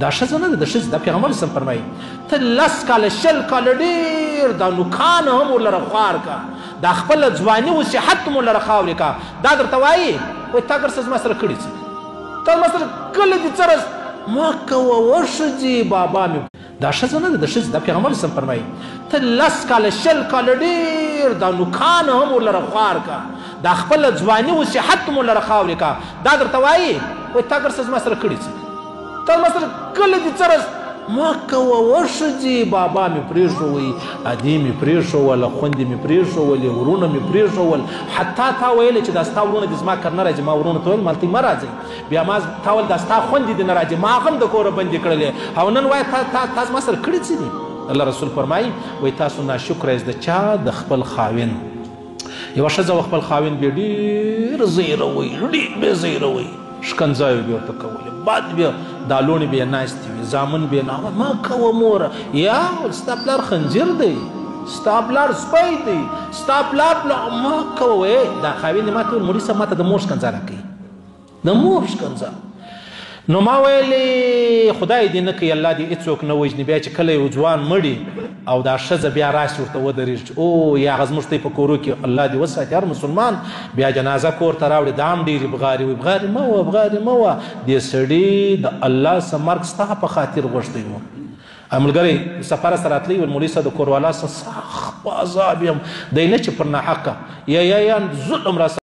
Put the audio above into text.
دا ښځه نه ده د ښځې دا پیغمبر اسلام فرمایي ته 10 کاله 20 کاله ډېر دا نوکان هم ورلره خوار کا دا خپله ځواني و صحت هم ورلره خاورې کا دا درته وایي وایي تا ګر څه زما سره کړي څه تا زما سره کله دې څه رس ما کوه وښځې بابا مې دا ښځه نه ده د ښځې دا پیغمبر اسلام فرمایي ته 10 کاله 20 کاله ډېر دا نوکان هم ورلره خوار کا دا خپله ځواني و صحت هم ورلره خاورې کا دا درته وایي وایي تا ګر څه زما سره کړي څه تا زما سره کله دې څه رس ما کوه وښځې بابا مې پرېښوئ ادې مې پرېښوله خویندې مې پرېښولې ورونه مې پرېښول حتی تا ویلې چې دا ستا ورونه دې زما کر نه راځي ما ورونو ته ویل مالته مه راځئ بیا ما تا ویل دا ستا خویندې دې نه راځي ما هغه هم د کوره بندې کړلې او نن وایه تا زما سره کړي څه دي الله رسول فرمایي وایي تاسو ناشکره یاست د چا د خپل خاوند یوه ښځه و خپل خاوند بیا ډېر زیروئ ډېر بې زیروئ شکنځاوې بیا ورته کولې بد بیا دا لوڼې بیا ناستې وي زامن بیا نه ما کوه موره یا ستا پلار خنجر دی ستا پلار سپی دی ستا پلار ما کوه دا خاوند یې ما ته ویل مولي صاحب ما ته د مور شکنځا راکوي د مور شکنځا نو ما ویلې خدای دې نه کوي الله دې هېڅوک نه وژني بیا چې کله یو ځوان مړي او دا ښځه بیا راسي ورته ودرېږي چې او یا هغه زموږ ته په کورو کې الله دې وساتي هر مسلمان بیا جنازه کور ته راوړي دا هم ډېرې بغارې وي بغارې مه وه بغارې مه وه دې سړي د الله څه مرګ ستا په خاطر غوښتی و ملګری سفر سره راتلی ویل مولوي صاحب د کوروالا څه سخت په عذاب یم دی نه چې پر ناحقه یا ظلم را